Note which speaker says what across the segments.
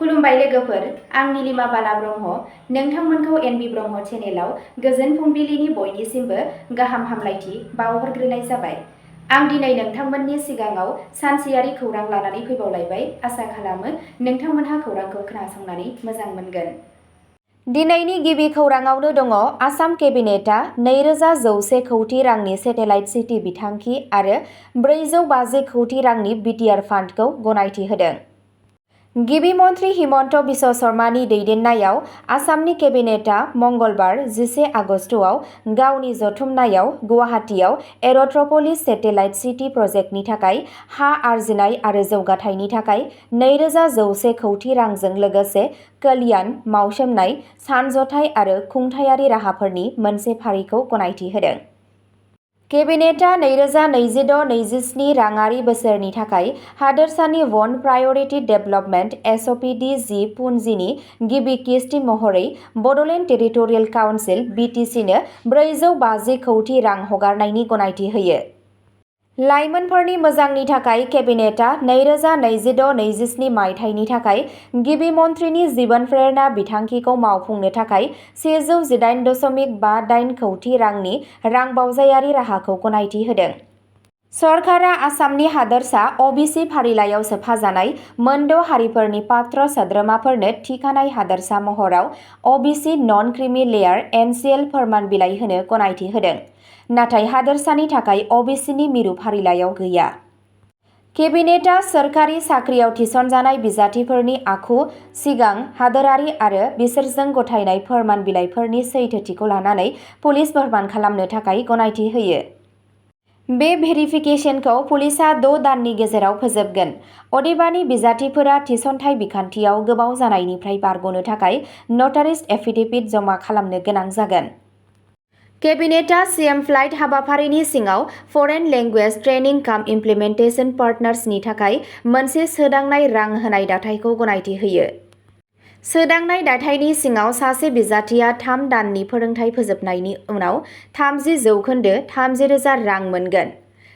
Speaker 1: खुलुमबाय लोगोफोर, आं नीलिमा बाला ब्रह्म। नोंथांमोनखौ एनबि ब्रह्म चेनेलाव गोजोन फुंबिलिनि बयनिसिमबो गाहाम हामलायथि बावहरग्रोनाय जाबाय। आं दिनै नोंथांमोननि सिगाङाव सानसेयारि खौरां लानानै फैबावलायबाय। आसा खालामो नोंथांमोनहा खौरांखौ खोनासंनानै मोजां मोनगोन। दिनैनि गिबि खौराङावनो दङ आसाम केबिनेटआ 2100 कौटि रांनि सेटेलाइट सिटी बिथांखि आरो 450 कौटि रांनि बिटिआर फान्डखौ गनायथि होदों। गिबि मन्थ्रि हिमन्त बिश्व शर्मानि दैदेननायाव आसामनि केबिनेटआ मंगलबार 11 आगस्तआव गावनि जथुमनायाव गुवाहाटीआव एर'ट्रपलिस सेटेलाइट सिटी प्रजेक्टनि थाखाय हा आरजिनाय आरो जौगाथायनि थाखाय 2100 कौटि रांजों लोगोसे कल्याण, मावसोमनाय, सानज'थाय आरो खुंथायारि राहाफोरनि मोनसे फारिखौ गनायथि होदों। केबिनेटआ 2026-27 राङारि बोसोरनि थाखाय हादोरसानि वन प्रायरिटि डेभेलपमेन्ट (SOPD-G) पुन्जिनि गिबि किस्ति महरै बड'लेण्ड टेरिटरियेल काउन्सिल (BTC) नो 450 कौटि रां हगारनायनि गनायथि होयो। लाइमोनफोरनि मोजांनि थाखाय केबिनेटआ 2026-27 मायथाइनि थाखाय गिबि मन्थ्रिनि जीवन प्रेरणा बिथांखिखौ मावफुंनो थाखाय 108.58 कौटि रांनि रांबावजायारि राहाखौ गनायथि होदों। सरकारा आसामनि हादोरसा अबिसि फारिलाइयाव सोफाजानाय मोनद' हारिफोरनि पात्र सोद्रोमाफोरनो थिखानाय हादोरसा महराव अबिसि नन-क्रिमि लेयार (NCL) फोरमान बिलाइ होनो गनायथि होदों, नाथाय हादोरसानि थाखाय अबिसिनि मिरु फारिलाइयाव गैया। केबिनेटआ सोरखारि साख्रियाव थिसनजानाय बिजाथिफोरनि आखु, सिगां हादोरारि आरो बिसोरजों गथायनाय फोरमान बिलाइफोरनि सैथोथिखौ लानानै पुलिस फोरमान खालामनो थाखाय गनायथि होयो। बे भेरिफिकेसनखौ पुलिसआ 6 दाननि गेजेराव फोजोबगोन। अदेबानि बिजाथिफोरा थिसनथाय बिखान्थियाव गोबाव जानायनिफ्राय बारग'नो थाखाय नटारिस एफिडेभिट जमा खालामनो गोनां जागोन। केबिनेटआ सिएम फ्लाइट हाबाफारिनि सिङाव फरेन लेंगुवेज ट्रेनिं काम इमप्लिमेन्टेसन पार्टनार्सनि थाखाय मोनसे सोदांनाय रां होनाय दाथायखौ गनायथि होयो। सोदांनाय दाथायनि सिङाव सासे बिजाथिया 3 दाननि फोरोंथाय फोजोबनायनि उनाव 30% 30,000 रां मोनगोन।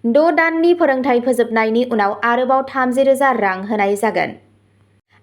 Speaker 1: 6 दाननि फोरोंथाय फोजोबनायनि उनाव आरोबाव 30,000 रां होनाय जागोन।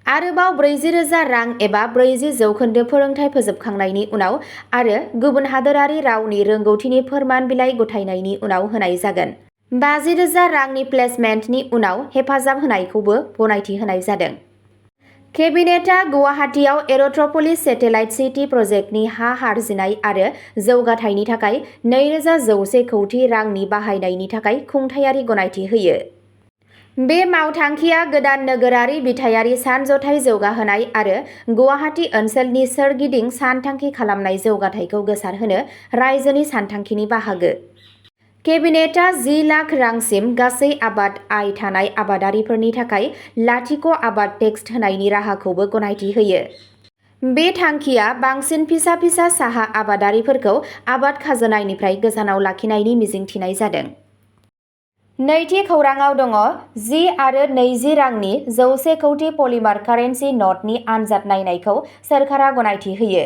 Speaker 1: आरोबाव 40,000 रां एबा 40% फोरोंथाय फोजोबखांनायनि उनाव आरो गुबुन हादोरारि रावनि रोंगौथिनि फोरमान बिलाइ गथायनायनि उनाव होनाय जागोन। 50,000 रांनि प्लेसमेन्टनि उनाव हेफाजाब होनायखौबो गनायथि होनाय जादों। केबिनेटआ गुवाहाटीआव एर'ट्रपलिस सेटेलाइट सिटी प्रजेक्टनि हा आरजिनाय आरो जौगाथायनि थाखाय 2100 कौटि रांनि बाहायनायनि थाखाय खुंथायारि गनायथि होयो। बे मावथांखिया गोदान नोगोरारि बिथायारि सानज'थाय जौगाहोनाय आरो गुवाहाटी ओनसोलनि सोरगिदिं सानथांखि खालामनाय जौगाथायखौ गोसारहोनो रायजोनि सानथांखिनि बाहागो। केबिनेटआ 10 लाख रांसिम गासै आबाद आय थानाय आबादारिफोरनि थाखाय लाथिख' आबाद टेक्स होनायनि राहाखौबो गनायथि होयो। बे थांखिया बांसिन फिसा साहा आबादारिफोरखौ आबाद खाजोनानिफ्राय गोजानाव लाखिनायनि मिजिंथिनाय जादों। नैथि खौराङाव दङ 10 आरो 20 रांनि 100 कौटि पलिमार कारेन्सि नटनि आनजाद नायनायखौ सोरखारा गनायथि होयो।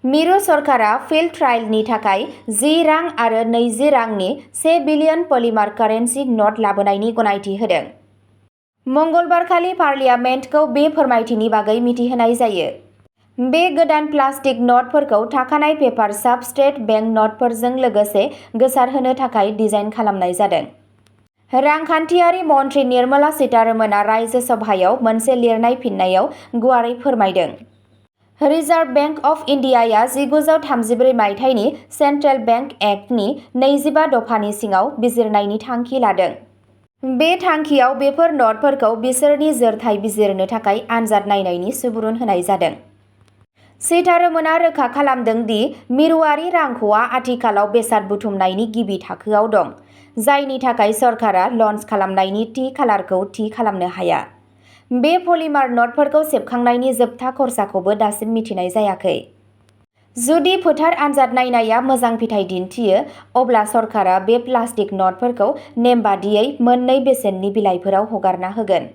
Speaker 1: मिरु सरकारा फिल्ड ट्रायलनि थाखाय 10 रां आरो 20 रांनि 1 बिलियन पलिमार कारेन्सि नट लाबोनायनि गनायथि होदों। मंगलबारखालि पार्लियामेन्टखौ बे फोरमायथिनि बागै मिथिहोनाय जायो। बे गोदान प्लास्टिक नटफोरखौ थाखानाय पेपार साबस्ट्रेट बेंक नटफोरजों लोगोसे गोसारहोनो थाखाय डिजाइन खालामनाय जादों। रांखान्थियारि मन्थ्रि निर्मला सीतारमणआ रायजो सभायाव मोनसे लिरनाय फिननायाव गुवारै फोरमायदों। रिजार्भ बेंक अफ इन्डियाया 1934 मायथाइनि सेन्ट्रेल बेंक एक्टनि 25 दफानि सिङाव बिजिरनायनि थांखि लादों। बे थांखियाव बेफोर नटफोरखौ बिसोरनि जोरथाय बिजिरनो थाखाय आनजाद नायनायनि सुबुरुन होनाय जादों। सीतारमणआ रोखा खालामदों दि मिरुआरि रांख'आ आथिखालाव बेसाद बुथुमनायनि गिबि थाखोआव दं, जायनि थाखाय सरकारा लन्च खालामनायनि थि खालारखौ थि खालामनो हाया। बे पलिमार नटफोरखौ सेबखांनायनि जोबथा खरसाखौबो दासिम मिथिनाय जायाखै। जुदि फोथार आनजाद नायनाया मोजां फिथाय दिन्थियो, अब्ला सरकारा बे प्लास्टिक नटफोरखौ नेमबादियै मोननै बेसेननि बिलाइफोराव हगारना होगोन।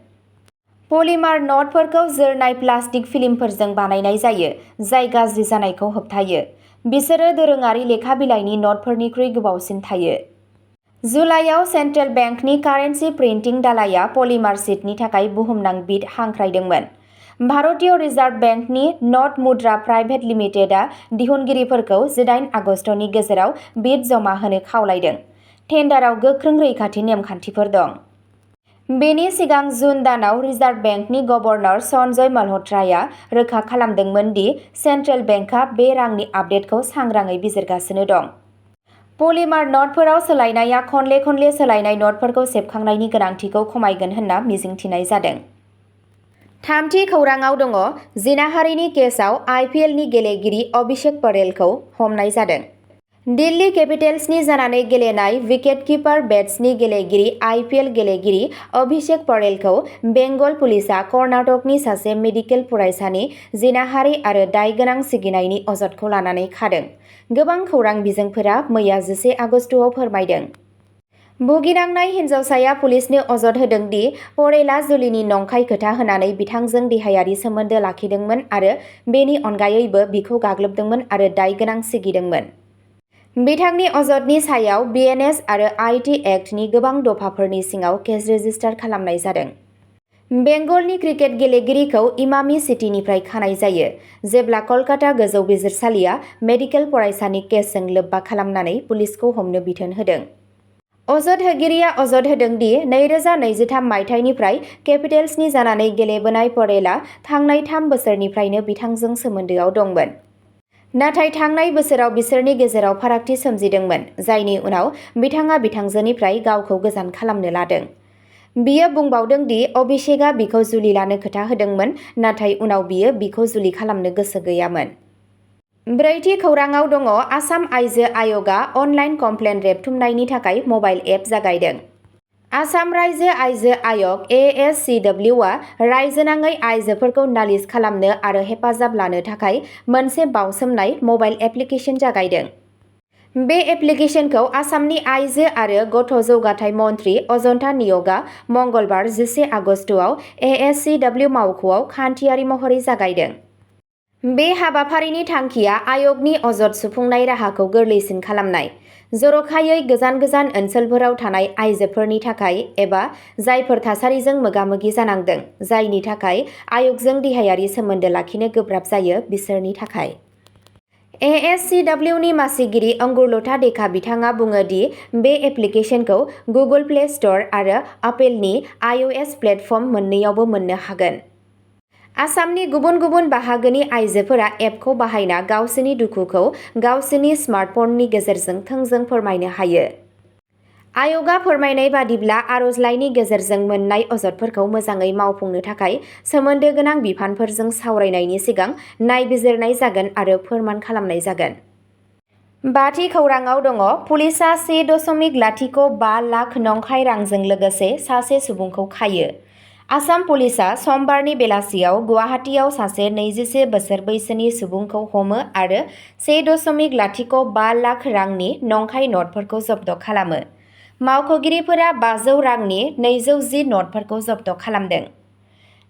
Speaker 1: पलिमार नटफोरखौ जोरनाय प्लास्टिक फिल्मफोरजों बानायनाय जायो, जाय गाज्रि जानायखौ होबथायो। बिसोरो दोरोङारि लेखा बिलाइनि नटफोरनिख्रुइ गोबावसिन थायो। जुलाइआव सेन्ट्रेल बेंकनि कारेन्सि प्रिन्टिं दालाइआ पलिमार शीटनि थाखाय बुहुमनां बिड हांख्रायदोंमोन। भारतीय रिजार्भ बेंकनि नट मुद्रा प्राइभेट लिमिटेडआ दिहुनगिरिफोरखौ 18 आगस्तनि गेजेराव बिड जमा होनो खावलायदों। टेन्डाराव गोख्रों रैखाथि नेमखान्थिफोर दं। बेनि सिगां जुन दानाव रिजार्भ बेंकनि गभर्नर सन्जय मल्हत्राया रोखा खालामदोंमोन दि सेन्ट्रेल बेंकआ बे रांनि आपडेटखौ सांग्राङै बिजिरगासिनो दं। पलिमार नटफोराव सोलायनाया खनले खनले सोलायनाय नटफोरखौ सेबखांनायनि गोनांथिखौ खमायगोन होनना मिजिंथिनाय जादों। थामथि खौराङाव दङ, जिनाहारिनि केसआव आइपिएलनि गेलेगिरि अभिषेक परेलखौ हमनाय जादों। दिल्ली केपिटेल्सनि जानानै गेलेनाय विकेटकिपार बेट्सनि गेलेगिरि आइपिएल गेलेगिरि अभिषेक परेलखौ बेंगल पुलिसआ कर्नाटकनि सासे मेडिकेल फरायसानि जिनाहारि आरो दायगोनां सिगिनायनि अजदखौ लानानै खादों। गोबां खौरां बिजोंफोरा मैया 11 आगस्तआव फोरमायदों। भुगिनांनाय हिन्जावसाया पुलिसनो अजद होदों दि परेलआ जुलिनि नंखाय खोथा होनानै बिथांजों देहायारि सोमोन्दो लाखिदोंमोन आरो बेनि अनगायैबो बिखौ गाग्लोबदोंमोन आरो दायगोनां सिगिदोंमोन। बिथांनि अजदनि सायाव बिएनएस आरो आईटी एक्टनि गोबां दफाफोरनि सिङाव केस रेजिस्टार खालामनाय जादों। बेंगलनि क्रिकेट गेलेगिरिखौ इमामी सिटीनिफ्राय खानाय जायो, जेब्ला कलकाता गोजौ बिजिरसालिया मेडिकेल फरायसानि केसजों लोब्बा खालामनानै पुलिसखौ हमनो बिथोन होदों। अजद होगिरिया अजद होदों दि 2023 मायथाइनिफ्राय केपिटेल्सनि जानानै गेलेबोनाय परेलआ थांनाय 3 बोसोरनिफ्रायनो बिथांजों सोमोन्दोआव दंमोन। नाथाय थांनाय बोसोराव बिसोरनि गेजेराव फारागथि सोमजिदोंमोन, जायनि उनाव बिथाङा बिथांजोनिफ्राय गावखौ गोजान खालामनो लादों। बियो बुंबावदों दि अभिषेकआ बिखौ जुलि लानो खोथा होदोंमोन, नाथाय उनाव बियो बिखौ जुलि खालामनो गोसो गैयामोन। ब्रैथि खौराङाव दङ, आसाम आइजो आय'गआ अनलाइन कमप्लेन रेबथुमनायनि थाखाय मबाइल एप जागायदों। आसाम रायजो आइजो आय'ग (ASCW) आ रायजोनाङै आइजोफोरखौ नालिस खालामनो आरो हेफाजाब लानो थाखाय मोनसे बावसोमनाय मबाइल एप्लिकेशन जागायदों। बे एप्लिकेशनखौ आसामनि आइजो आरो गथ' जौगाथाय मन्थ्रि अजन्ता निय'गआ मंगलबार 11 आगस्तआव ASCW मावख'आव खान्थियारि महरै जागायदों। बे हाबाफारिनि थांखिया आय'गनि अजद सुफुंनाय राहाखौ गोरलैसिन खालामनाय, जर'खायै गोजान गोजान ओनसोलफोराव थानाय आइजोफोरनि थाखाय एबा जायफोर थासारिजों मोगा-मोगि जानांदों, जायनि थाखाय आय'गजों देहायारि सोमोन्दो लाखिनो गोब्राब जायो, बिसोरनि थाखाय। ASCWनि मासिगिरि अंगुरलता देखा बिथाङा बुङो दि बे एप्लिकेशनखौ गुगल प्ले स्ट'र आरो एप्पलनि iOS प्लेटफर्म मोन्नैयावबो मोननो हागोन। आसामनि गुबुन गुबुन बाहागोनि आइजोफोरा एपखौ बाहायना गावसोरनि दुखुखौ गावसोरनि स्मार्टफननि गेजेरजों थोंजों फोरमायनो हायो। आय'गआ फोरमायनाय बादिब्ला, आर'जलाइनि गेजेरजों मोन्नाय अजदफोरखौ मोजाङै मावफुंनो थाखाय सोमोन्दो गोनां बिफानफोरजों सावरायनायनि सिगां नायबिजिरनाय जागोन आरो फोरमान खालामनाय जागोन। बाथि खौराङाव दङ, पुलिसआ 1.05 लाख नंखाय रांजों लोगोसे सासे सुबुंखौ खायो। आसाम पुलिसआ समबारनि बेलासियाव गुवाहाटीआव सासे 21 बोसोर बैसोनि सुबुंखौ हमो आरो 1.05 लाख रांनि नंखाय नटफोरखौ जब्द खालामो। मावख'गिरिफोरा 500 रांनि 210 नटफोरखौ जब्द खालामदों।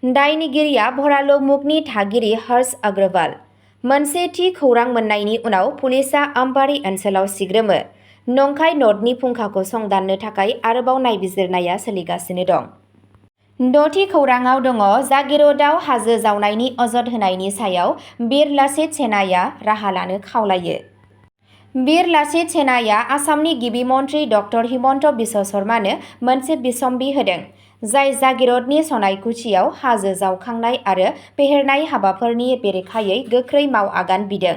Speaker 1: दायनिगिरिया भरालुमुगनि थागिरि हर्ष अग्रवाल। मोनसे थि खौरां मोन्नायनि उनाव पुलिसआ अम्बारी ओनसोलाव सिग्रोमो। नंखाय नटनि फुंखाखौ संदाननो थाखाय आरोबाव नायबिजिरनाया सोलिगासिनो दं। द'थि खौराङाव दङ, जागिरदआव हाजो जावनायनि अजद होनायनि सायाव वीर लाचित सेनाया राहा लानो खावलायो। वीर लाचित सेनाया आसामनि गिबि मन्थ्रि डक्टर हिमन्त बिश्व शर्मानो मोनसे बिसम्बि होदों, जाय जागिरदनि सनायखुचियाव हाजो जावखांनाय आरो फेहेरनाय हाबाफोरनि बेरेखायै गोख्रै मावआगान बिदों।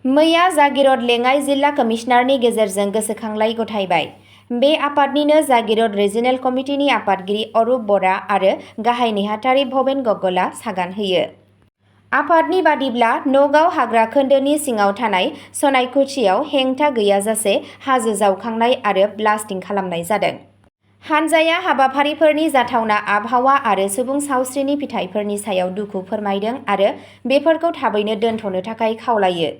Speaker 1: मैया जागिरद लेङाइ जिल्ला कमिसनारनि गेजेरजों गोसोखांलाइ गथायबाय। बे आफादनिनो जागिरद रिजिनेल कमिटिनि आफादगिरि अरुप बरा आरो गाहाय नेहाथारि भबेन गगला सागान होयो। आफादनि बादिब्ला, नगाव हाग्रा खोन्दोनि सिङाव थानाय सनायखुचियाव हेंथा गैयाजासे हाजो जावखांनाय आरो ब्लास्टिं खालामनाय जादों। हानजाया हाबाफारिफोरनि जाथावना आबहावा आरो सुबुं सावस्रिनि फिथायफोरनि सायाव दुखु फोरमायदों आरो बेफोरखौ थाबैनो दोनथ'नो थाखाय खावलायो।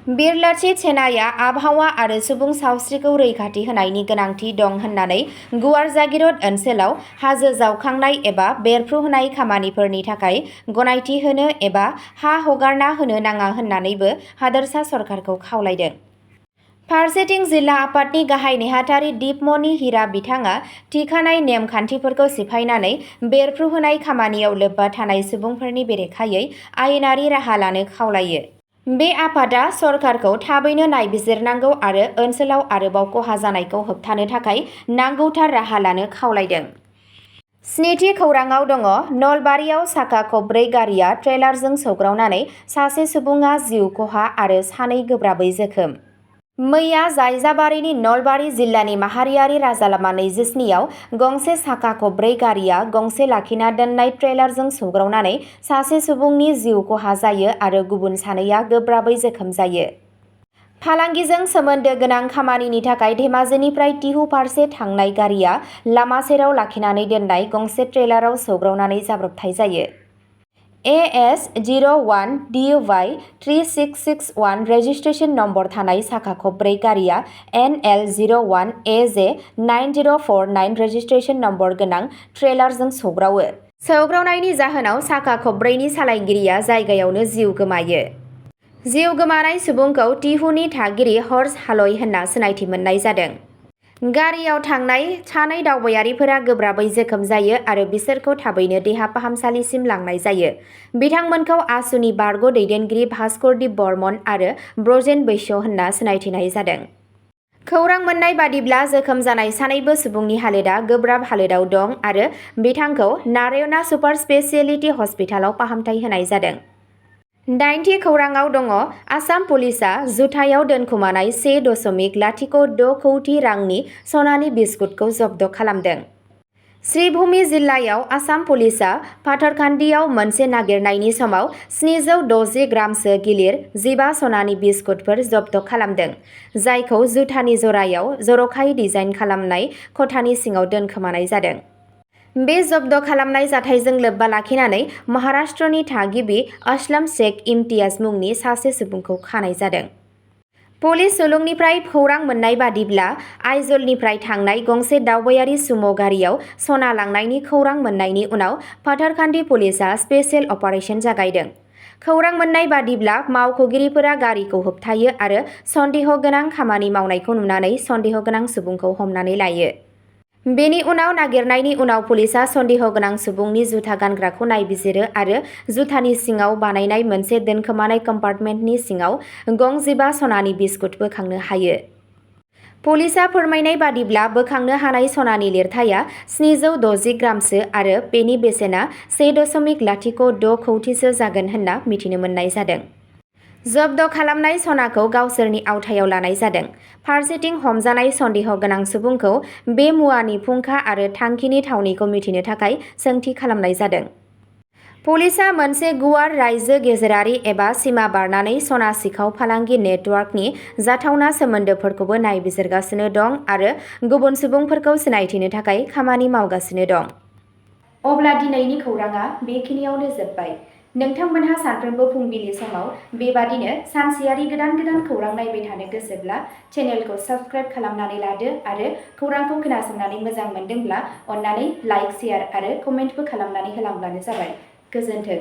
Speaker 1: वीर लाचित सेनाया आबहावा आरो सुबुं सावस्रिखौ रैखाथि होनायनि गोनांथि दं होननानै गुवार जागिरद ओनसोलाव हाजो जावखांनाय एबा बेरफ्रुहोनाय खामानिफोरनि थाखाय गनायथि होनो एबा हा हगारना होनो नाङा होननानैबो हादोरसा सरकारखौ खावलायदों। फारसेथिं जिल्ला आफादनि गाहाय नेहाथारि दिपमणि हिरा बिथाङा थिखानाय नेम खान्थिफोरखौ सिफायनानै बेरफ्रुहोनाय खामानियाव लोब्बा थानाय सुबुंफोरनि बेरेखायै आयेनारि राहा लानो खावलायो। बे आफादा सरकारखौ थाबैनो नायबिजिरनांगौ आरो ओनसोलाव आरोबाव खहा जानायखौ होबथानो थाखाय नांगौथार राहा लानो खावलायदों। स्निथि खौराङाव दङ नलबारियाव साखा खबब्रै गारिया ट्रेलारजों सौग्रावनानै सासे सुबुङा जिउ खहा आरो सानै गोब्राबै जोखोम। मैया जायजाबारिनि नलबारि जिल्लानि माहारियारि राजालामा 27 आव गंसे साखा खबब्रै गारिया गंसे लाखिना दोननाय ट्रेलारजों सौग्रावनानै सासे सुबुंनि जिउ खहा जायो आरो गुबुन सानैया गोब्राबै जोखोम जायो। फालांगिजों सोमोन्दो गोनां खामानिनि थाखाय धेमाजिनिफ्राय टिहु फारसे थांनाय गारिया लामा सेराव लाखिनानै दोननाय गंसे ट्रेलाराव सौग्रावनानै जाब्रबथाय जायो। AS 01 DY 3661 रेजिस्ट्रेशन नम्बर थानाय साखा खबब्रै गारिया NL 01 AJ 9049 रेजिस्ट्रेशन नम्बर गोनां ट्रेलारजों सौग्रावो। सौग्रावनायनि जाहोनाव साखा खबब्रैनि सालायगिरिया जायगायावनो जिउ गोमायो। जिउ गोमानाय सुबुंखौ टिहुनि थागिरि हर्स हालय होनना सिनायथि मोननाय जादों। गारियाव थांनाय सानै दावबायारिफोरा गोब्राबै जोखोम जायो आरो बिसोरखौ थाबैनो देहा फाहामसालिसिम लांनाय जायो। बिथांमोनखौ आसुनि बारग' दैदेनगिरि भास्करदीप बर्मन आरो ब्रजेन बैश्य होनना सिनायथिनाय जादों। खौरां मोननाय बादिब्ला जोखोम जानाय सानैबो सुबुंनि हालोदा गोब्राब हालोदाव दं आरो बिथांखौ नारायणा सुपार स्पेशियेलिटि हस्पिटालाव फाहामथाय होनाय जादों। 8थि खौराङाव दङ आसाम पुलिसआ जुथायाव दोनखुमानाय 1.06 कौटि रांनि सनानि बिस्कुटखौ जब्द खालामदों। श्रीभूमि जिल्लायाव आसाम पुलिसआ पाथरकान्दियाव मोनसे नागिरनायनि समाव 760 ग्रामसो गिलिर 15 सनानि बिस्कुटफोर जब्द खालामदों, जायखौ जुथानि जरायाव जर'खायै डिजाइन खालामनाय खथानि सिङाव दोनखोमानाय जादों। बे जब्द खालामनाय जाथायजों लोब्बा लाखिनानै महाराष्ट्रनि थागिबि असलम शेख इम्तियाज मुंनि सासे सुबुंखौ खानाय जादों। पुलिस सुलुंनिफ्राय खौरां मोननाय बादिब्ला आइजलनिफ्राय थांनाय गंसे दावबायारि सुम' गारियाव सना लांनायनि खौरां मोननायनि उनाव पाथरकान्दी पुलिसआ स्पेशेल अपारेशन जागायदों। खौरां मोननाय बादिब्ला मावख'गिरिफोरा गारिखौ होबथायो आरो सन्देह गोनां खामानि मावनायखौ नुनानै सन्देह गोनां सुबुंखौ हमनानै लायो। बेनि उनाव नागिरनायनि उनाव पुलिसआ सन्देह गोनां सुबुंनि जुथा गानग्राखौ नायबिजिरो आरो जुथानि सिङाव बानायनाय मोनसे दोनखोमानाय कम्पार्टमेन्टनि सिङाव गं 15 सनानि बिस्कुट बोखांनो हायो। पुलिसआ फोरमायनाय बादिब्ला बोखांनो हानाय सनानि लिरथाया 760 ग्रामसो आरो बेनि बेसेना 1.06 कौटिसो जागोन होनना मिथिनो मोननाय जादों। जब्द खालामनाय सनाखौ गावसोरनि आवथायाव लानाय जादों। फारसेथिं हमजानाय सन्देह गोनां सुबुंखौ बे मुवानि फुंखा आरो थांखिनि थावनिखौ मिथिनो थाखाय सोंथि खालामनाय जादों। पुलिसआ मोनसे गुवार रायजो गेजेरारि एबा सिमा बारनानै सना सिखाव फालांगि नेटवर्कनि जाथावना सोमोन्दोफोरखौबो नायबिजिरगासिनो दं आरो गुबुन सुबुंफोरखौ सिनायथिनो थाखाय खामानि मावगासिनो दं। अब्ला दिनैनि खौराङा बेखिनियावनो जोबबाय। नोंथांमोनहा सानफ्रोमबो फुंबिलि समाव बेबादिनो सानसेयारि गोदान खौरां नायबाय थानो गोसोब्ला चेनेलखौ साबस्क्राइब खालामनानै लादो आरो खौरांखौ खोनासंनानै मोजां मोनदोंब्ला अन्नानै लाइक, शेयार आरो कमेन्टबो खालामनानै होलांब्लानो जाबाय। गोजोन्थों।